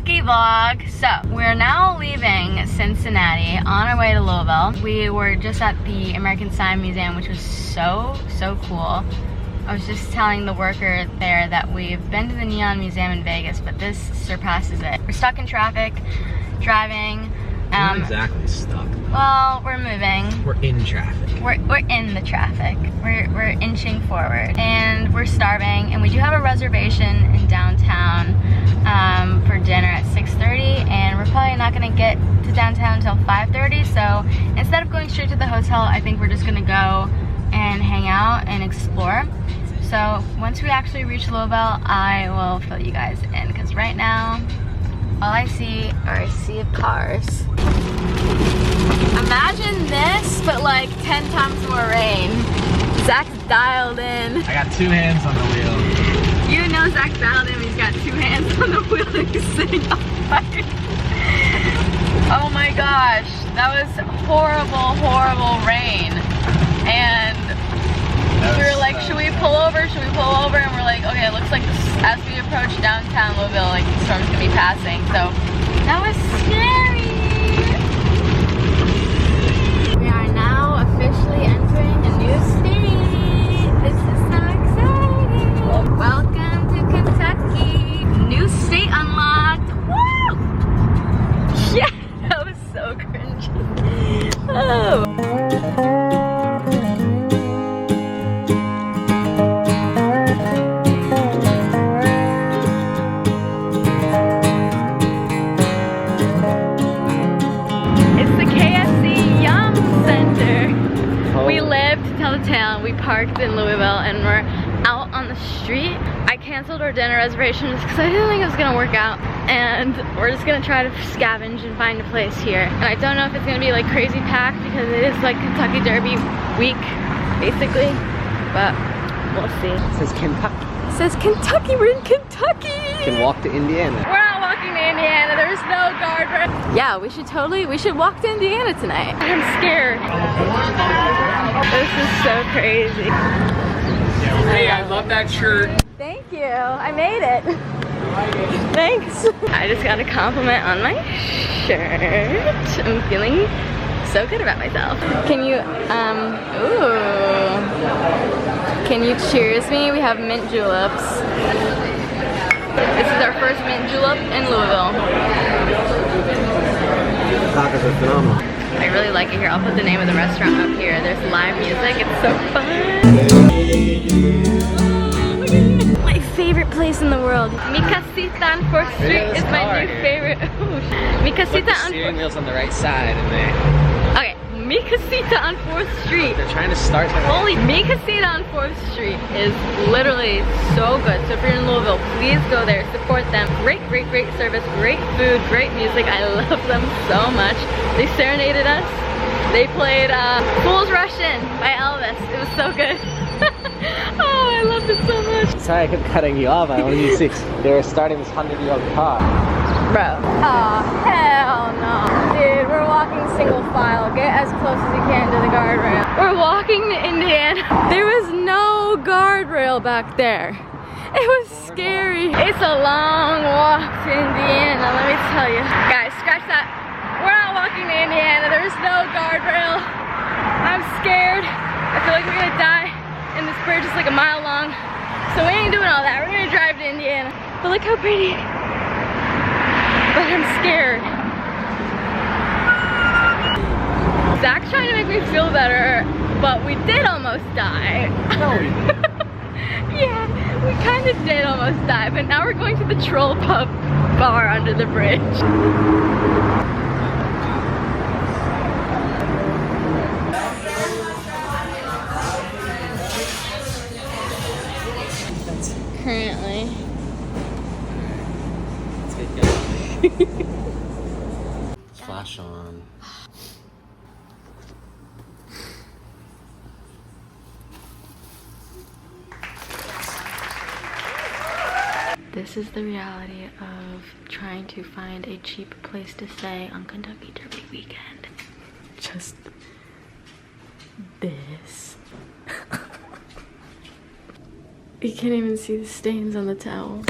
Kentucky vlog. So we're now leaving Cincinnati on our way to Louisville. We were just at the American Sign Museum, which was so cool. I was just telling the worker there that we've been to the Neon Museum in Vegas, but this surpasses it. We're stuck in traffic, driving. Not exactly stuck. Well, we're moving. We're in traffic. We're in the traffic. We're inching forward, and we're starving. And we do have a reservation in downtown for dinner at 6:30, and we're probably not gonna get to downtown until 5:30. So instead of going straight to the hotel, I think we're just gonna go and hang out and explore. So once we actually reach Louisville, I will fill you guys in, because right now all I see are a sea of cars. Imagine this, but like 10 times more rain. Zach's dialed in. I got 2 hands on the wheel. You know Zach's dialed in, he's got 2 hands on the wheel and he's sitting on fire. Oh my gosh, that was horrible rain. And we were like, should we pull over? Should we pull over? And we're like, okay, it looks like as we approach downtown Louisville, like the storm's gonna be passing. So that was scary. We are now officially entering a new state. This is so exciting. Welcome to Kentucky. New state unlocked. Woo! Yeah, that was so cringy. Oh. We parked in Louisville and we're out on the street. I canceled our dinner reservations because I didn't think it was gonna work out, and we're just gonna try to scavenge and find a place here. And I don't know if it's gonna be like crazy packed because it is like Kentucky Derby week basically, but we'll see. It says Kentucky. It says Kentucky, we're in Kentucky. You can walk to Indiana. We're not walking to Indiana, there's no guardrail. Yeah, we should walk to Indiana tonight. I'm scared. This is so crazy. Hey, I love that shirt. Thank you, I made it. Thanks. I just got a compliment on my shirt. I'm feeling so good about myself. Can you, can you cheers me? We have mint juleps. This is our first mint julep in Louisville. Tacos are phenomenal. I really like it here. I'll put the name of the restaurant up here. There's live music. It's so fun. My favorite place in the world. Mi Casita on 4th Street is my new favorite. Mi Casita on 4th Street. Steering wheel's on the right side and they... Okay, Mi Casita on 4th Street. They're trying to start their... Holy, Mi Casita on 4th Street is literally so good. So if you're in Louisville, please go there, support them. Great service, great food, great music. I love them so much. They serenaded us. They played Fool's Rush In by Elvis. It was so good. Oh, I loved it so much. Sorry, I kept cutting you off. I wanted you to see they were starting this 100-year-old car. Bro. Oh, hell no. Dude, we're walking single file. Get as close as you can to the guardrail. We're walking to Indiana. There was no guardrail back there. It was scary. It's a long walk to Indiana, let me tell you. Guys, scratch that. We're not walking to Indiana. There's no guardrail. I'm scared. I feel like we're gonna die. And this bridge is like a mile long. So we ain't doing all that. We're gonna drive to Indiana. But look how pretty. But I'm scared. Zach's trying to make me feel better, but we did almost die. No, we didn't. Yeah, we kind of did almost die, but now we're going to the Troll Pub bar under the bridge. Currently. Flash on. This is the reality of trying to find a cheap place to stay on Kentucky Derby weekend. Just this. You can't even see the stains on the towel.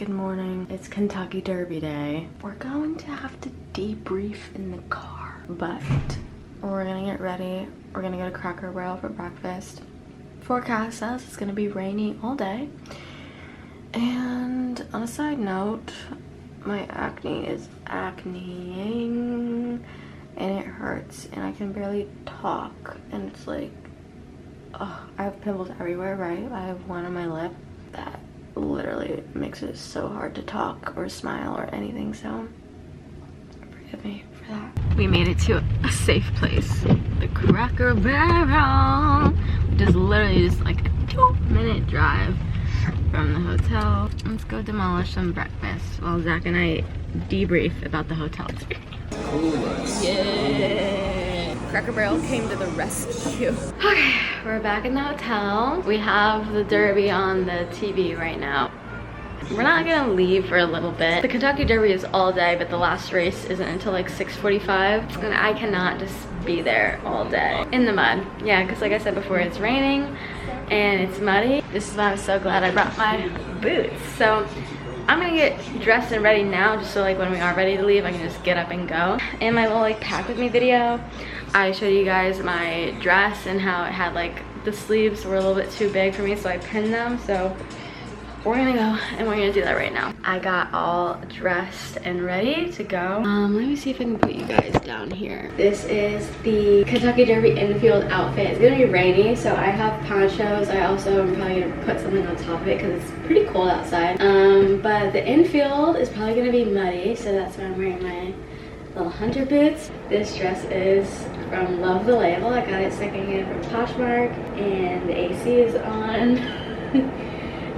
Good morning. It's Kentucky Derby Day. We're going to have to debrief in the car, but we're gonna get ready. We're gonna go to Cracker Barrel for breakfast. Forecast says it's gonna be rainy all day. And on a side note, my acne is acneing and it hurts and I can barely talk, and it's like, oh, I have pimples everywhere, right? I have one on my lip that literally makes it so hard to talk or smile or anything, so forgive me for that. We made it to a safe place, the Cracker Barrel, which is literally just like a 2-minute drive from the hotel. Let's go demolish some breakfast while Zach and I debrief about the hotel experience. Yeah! Cracker Barrel came to the rescue. Okay, we're back in the hotel. We have the Derby on the TV right now. We're not gonna leave for a little bit. The Kentucky Derby is all day, but the last race isn't until like 6:45, and I cannot just be there all day in the mud. Yeah, because like I said before, it's raining and it's muddy. This is why I'm so glad I brought my boots. So I'm gonna get dressed and ready now, just so like when we are ready to leave, I can just get up and go. In my little like pack with me video, I showed you guys my dress and how it had like the sleeves were a little bit too big for me, so I pinned them. So we're gonna go and we're gonna do that right now. I got all dressed and ready to go. Let me see if I can put you guys down here. This is the Kentucky Derby infield outfit. It's gonna be rainy, so I have ponchos. I also am probably gonna put something on top of it because it's pretty cold outside. But the infield is probably gonna be muddy, so that's why I'm wearing my little hunter boots. This dress is from Love the Label. I got it secondhand from Poshmark, and the AC is on.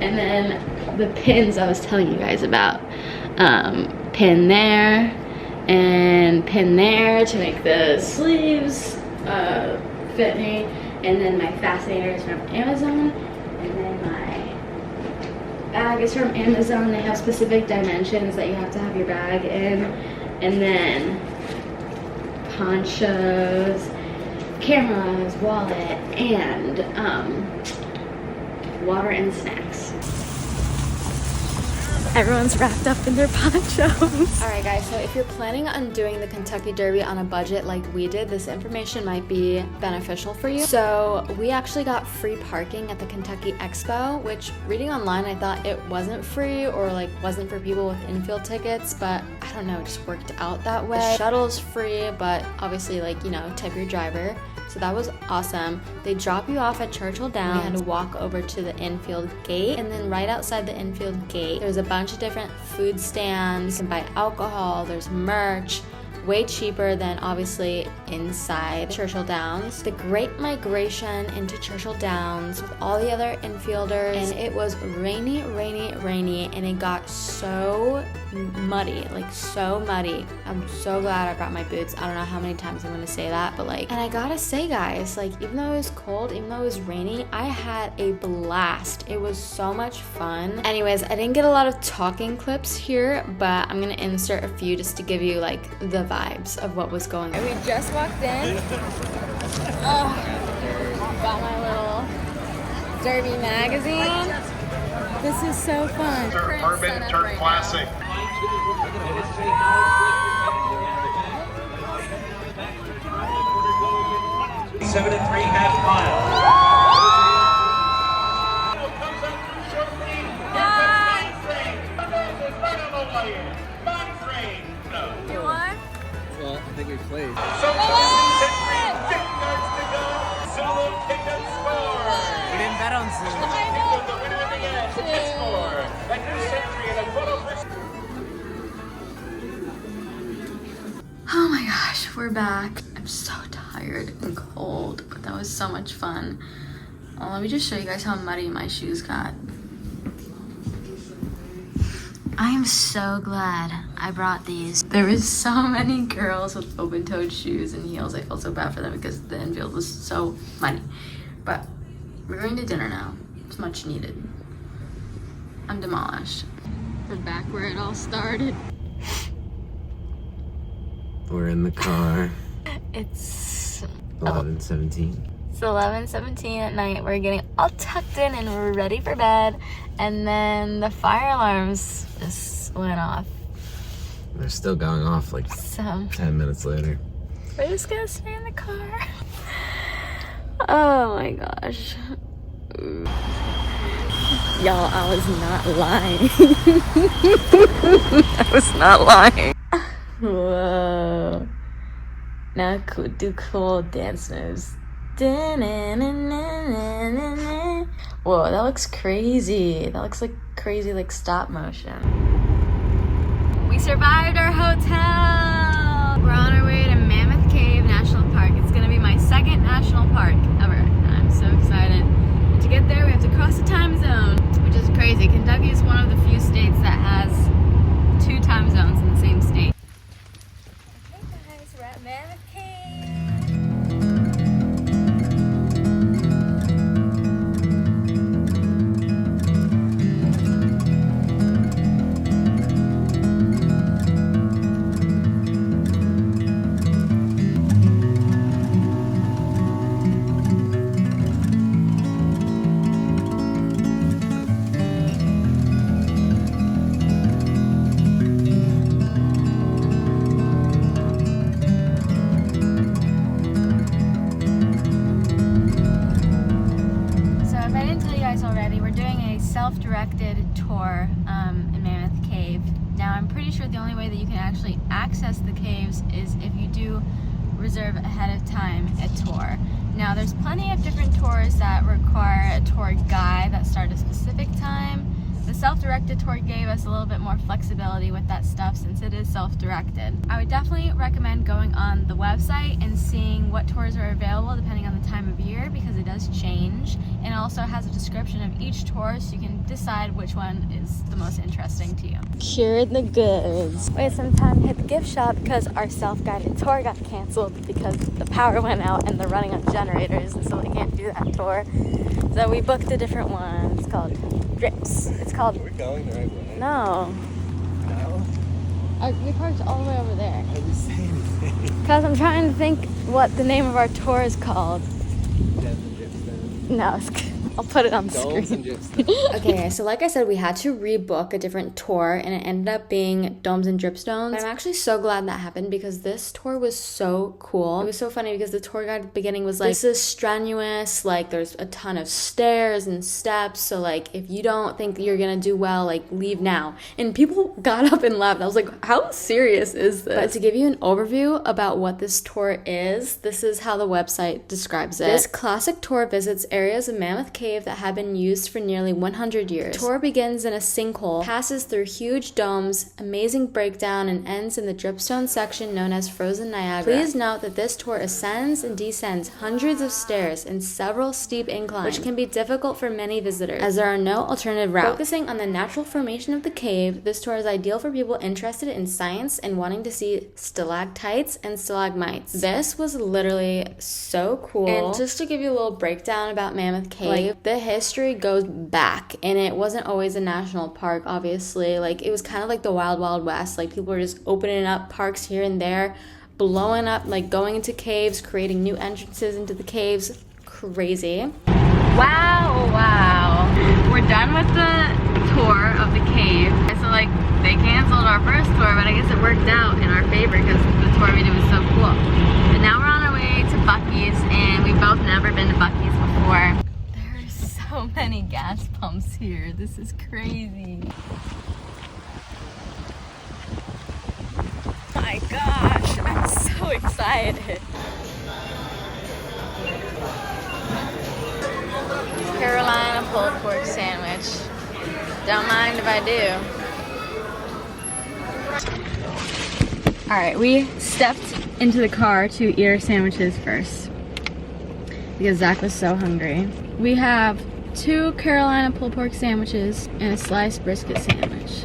And then the pins I was telling you guys about. Pin there and pin there to make the sleeves fit me. And then my fascinator is from Amazon. And then my bag is from Amazon. They have specific dimensions that you have to have your bag in. And then ponchos, cameras, wallet, and water and snacks. Everyone's wrapped up in their ponchos. Alright guys, so if you're planning on doing the Kentucky Derby on a budget like we did, this information might be beneficial for you. So we actually got free parking at the Kentucky Expo, which reading online I thought it wasn't free or like wasn't for people with infield tickets, but I don't know, it just worked out that way. The shuttle's free, but obviously like, you know, tip your driver. So that was awesome. They drop you off at Churchill Downs. We had to walk over to the infield gate, and then right outside the infield gate, there's a bunch of different food stands. You can buy alcohol, there's merch, way cheaper than obviously inside Churchill Downs. The Great Migration into Churchill Downs with all the other infielders, and it was rainy, and it got so muddy, like so muddy. I'm so glad I brought my boots. I don't know how many times I'm gonna say that, but like, and I gotta say guys, like even though it was cold, even though it was rainy, I had a blast. It was so much fun. Anyways, I didn't get a lot of talking clips here, but I'm gonna insert a few just to give you like the vibes of what was going on. We just walked in. Oh, got my little Derby magazine. This is so fun. Bourbon Trail Classic. 7 3/2 miles. You won? Well, I think we played. Solo ticket score. We didn't bet on Zoom. I know. Oh my gosh, we're back. I'm so tired and cold, but that was so much fun. Let me just show you guys how muddy my shoes got. I am so glad I brought these. There was so many girls with open-toed shoes and heels. I felt so bad for them because the infield was so muddy. But we're going to dinner now. It's much needed. I'm demolished. We're back where it all started. We're in the car. It's 11:17. 11:17 at night. We're getting all tucked in and we're ready for bed. And then the fire alarms just went off. They're still going off like So 10 minutes later. we're just gonna stay in the car. Oh my gosh. Y'all, I was not lying. I was not lying. Whoa. Now could do cool dance moves. Whoa, that looks crazy. That looks like crazy, like stop motion. We survived our hotel. We're on our way to Mammoth Cave National Park. It's gonna be my second national park ever. I'm so excited. And to get there, we have to cross the time zone, which is crazy. Kentucky is one of the few states that has 2 time zones in the same state. Okay guys, we're at Mammoth Cave. Already, we're doing a self-directed tour in Mammoth Cave. Now, I'm pretty sure the only way that you can actually access the caves is if you do reserve ahead of time a tour. Now, there's plenty of different tours that require a tour guide that start at a specific time. The self-directed tour gave us a little bit more flexibility with that stuff since it is self-directed. I would definitely recommend going on the website and seeing what tours are available depending on the time of year, because it does change, and it also has a description of each tour so you can decide which one is the most interesting to you. Cured the goods. We had some time to hit the gift shop because our self-guided tour got canceled because the power went out and they're running on generators, and so they can't do that tour. So we booked a different one. It's called Drips. It's called... We're going the right way. No. No? We parked all the way over there. Why did you say anything? Because I'm trying to think what the name of our tour is called. No, I'll put it on the screen. Okay, so like I said, we had to rebook a different tour, and it ended up being Domes and Dripstones. But I'm actually so glad that happened because this tour was so cool. It was so funny because the tour guide at the beginning was like, this is strenuous, like there's a ton of stairs and steps, so like if you don't think you're gonna do well, like leave now. And people got up and left. I was like, how serious is this? But to give you an overview about what this tour is, this is how the website describes it. This classic tour visits areas of Mammoth Cave that have been used for nearly 100 years. The tour begins in a sinkhole, passes through huge domes, amazing breakdown, and ends in the dripstone section known as Frozen Niagara. Please note that this tour ascends and descends hundreds of stairs and several steep inclines, which can be difficult for many visitors, as there are no alternative routes. Focusing on the natural formation of the cave, this tour is ideal for people interested in science and wanting to see stalactites and stalagmites. This was literally so cool. And just to give you a little breakdown about Mammoth Cave, the history goes back, and it wasn't always a national park, obviously. Like, it was kind of like the Wild Wild West. Like, people were just opening up parks here and there, blowing up, like going into caves, creating new entrances into the caves. Crazy. Wow. We're done with the tour of the cave. So like, they canceled our first tour, but I guess it worked out in our favor because the tour we did was so cool. But now we're on our way to Buc-ee's, and we've both never been to Buc-ee's before. So many gas pumps here. This is crazy. My gosh, I'm so excited. Carolina pulled pork sandwich. Don't mind if I do. Alright, we stepped into the car to eat our sandwiches first because Zach was so hungry. We have 2 Carolina pulled pork sandwiches and a sliced brisket sandwich.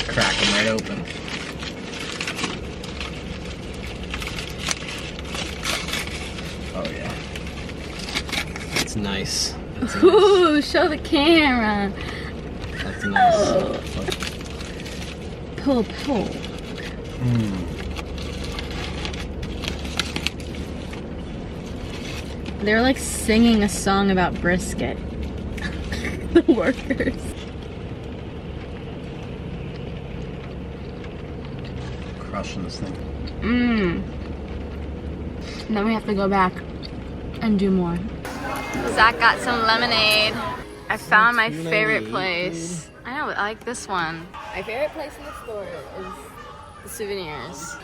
Crack them right open. Oh yeah. That's nice. That's Ooh, nice. Show the camera. That's nice. Oh. Pulled pork. They were like singing a song about brisket. The workers. Crushing this thing. Mmm. And then we have to go back and do more. Zach got some lemonade. I found my favorite place. I know, I like this one. My favorite place in the store is the souvenirs.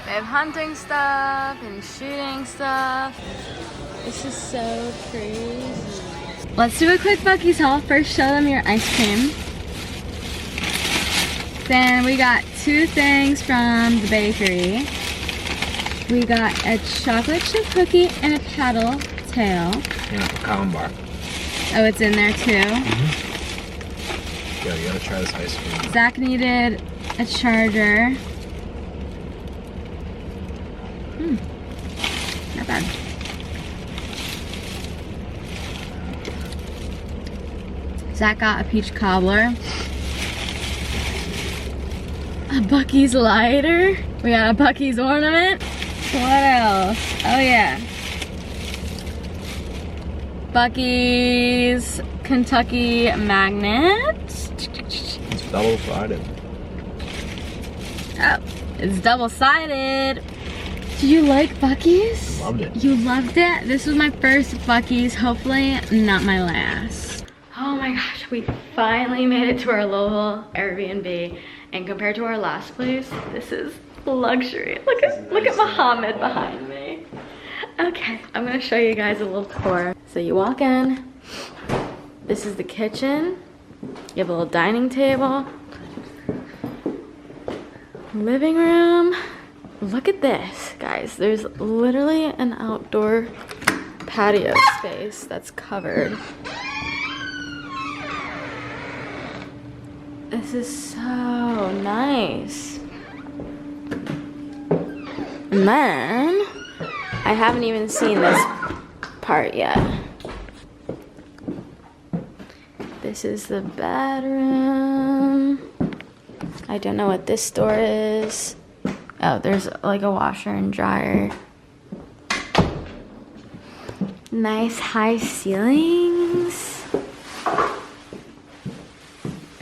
They have hunting stuff and shooting stuff. This is so crazy. Let's do a quick Buc-ee's haul. First, show them your ice cream. Then we got 2 things from the bakery. We got a chocolate chip cookie and a paddle tail. And a pecan bar. Oh, it's in there too? Yeah, you gotta try this ice cream. Zach needed a charger. Not bad. Zach got a peach cobbler. A Buc-ee's lighter. We got a Buc-ee's ornament. What else? Oh yeah. Buc-ee's Kentucky magnet. It's double-sided. Oh, it's double-sided. Did you like Buc-ee's? Loved it. You loved it? This was my first Buc-ee's, hopefully not my last. Oh my gosh, we finally made it to our Louisville Airbnb. And compared to our last place, this is luxury. Look at Muhammad behind me. Okay, I'm gonna show you guys a little tour. So you walk in, this is the kitchen. You have a little dining table. Living room. Look at this, guys. There's literally an outdoor patio space that's covered. This is so nice. And then, I haven't even seen this part yet. This is the bedroom. I don't know what this door is. Oh, there's like a washer and dryer. Nice high ceilings.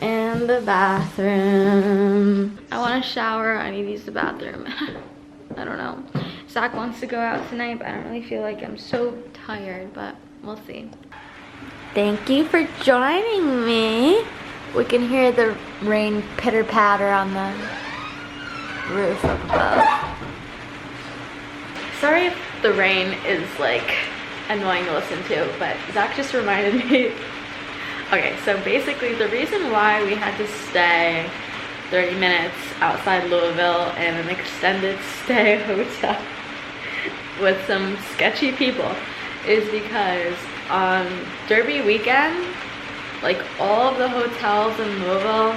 And the bathroom. I want to shower. I need to use the bathroom. I don't know. Zach wants to go out tonight, but I don't really feel like I'm so tired, but we'll see. Thank you for joining me. We can hear the rain pitter-patter on the roof up above. Sorry if the rain is like annoying to listen to, but Zach just reminded me. Okay, so basically the reason why we had to stay 30 minutes outside Louisville in an extended stay hotel with some sketchy people is because on Derby weekend, like all of the hotels in Louisville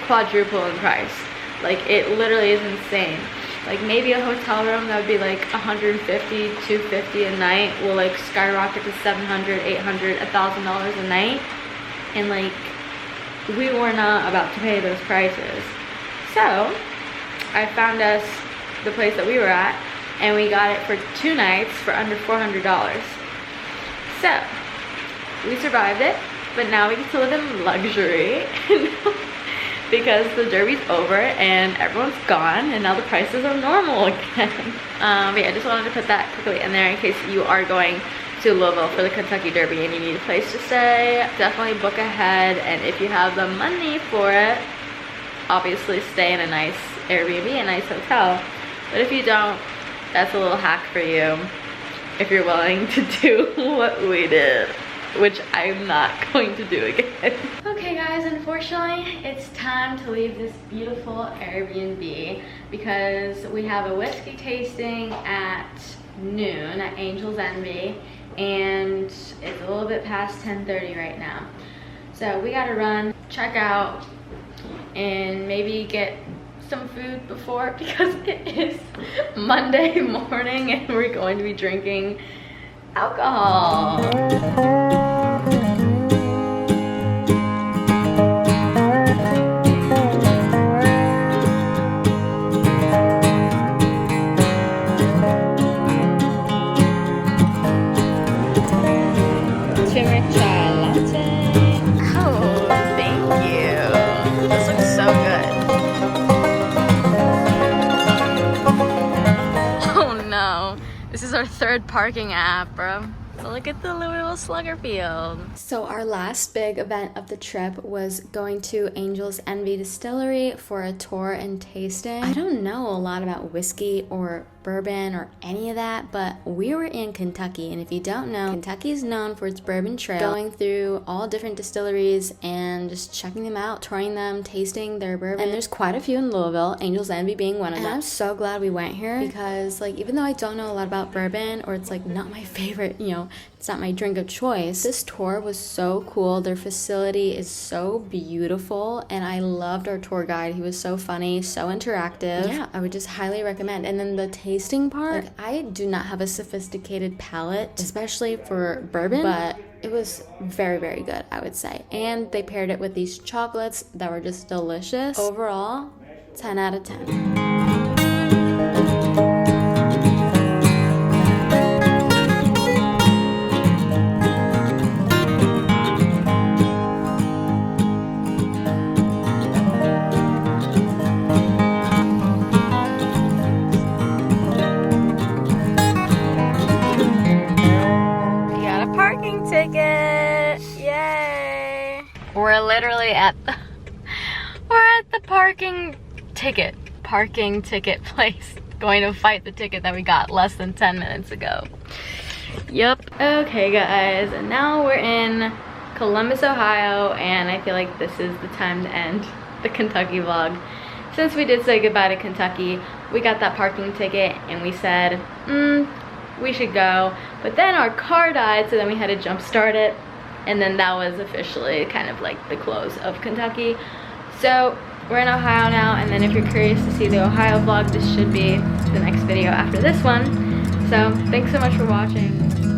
quadruple in price. Like it literally is insane. Like maybe a hotel room that would be like $150, $250 a night will like skyrocket to $700, $800, $1,000 a night. And like we were not about to pay those prices. So I found us the place that we were at and we got it for 2 nights for under $400. So we survived it, but now we get to live in luxury. Because the Derby's over and everyone's gone and now the prices are normal again. But yeah, I just wanted to put that quickly in there in case you are going to Louisville for the Kentucky Derby and you need a place to stay. Definitely book ahead, and if you have the money for it, obviously stay in a nice Airbnb, a nice hotel. But if you don't, that's a little hack for you if you're willing to do what we did, which I'm not going to do again. Okay guys, unfortunately it's time to leave this beautiful Airbnb because we have a whiskey tasting at noon at Angel's Envy and it's a little bit past 10:30 right now. So we gotta run, check out, and maybe get some food before because it is Monday morning and we're going to be drinking alcohol. know. This is our third parking app, bro. So look at the Louisville Slugger Field. So our last big event of the trip was going to Angel's Envy Distillery for a tour and tasting. I don't know a lot about whiskey or bourbon or any of that, but we were in Kentucky, and if you don't know, Kentucky is known for its Bourbon Trail, going through all different distilleries and just checking them out, touring them, tasting their bourbon. And there's quite a few in Louisville, Angel's Envy being one of them. And I'm so glad we went here because, like, even though I don't know a lot about bourbon, or it's like not my favorite, you know, it's not my drink of choice, this tour was so cool. Their facility is so beautiful, and I loved our tour guide. He was so funny, so interactive. Yeah, I would just highly recommend. And then the tasting part, like, I do not have a sophisticated palate, especially for bourbon, but it was very, very good, I would say. And they paired it with these chocolates that were just delicious. Overall, 10 out of 10. Ticket! Yay! We're literally at the parking ticket place, going to fight the ticket that we got less than 10 minutes ago. Yep. Okay guys, and now we're in Columbus, Ohio, and I feel like this is the time to end the Kentucky vlog. Since we did say goodbye to Kentucky, we got that parking ticket and we said, we should go, but then our car died, so then we had to jump start it, and then that was officially kind of like the close of Kentucky. So we're in Ohio now, and then if you're curious to see the Ohio vlog, this should be the next video after this one. So thanks so much for watching.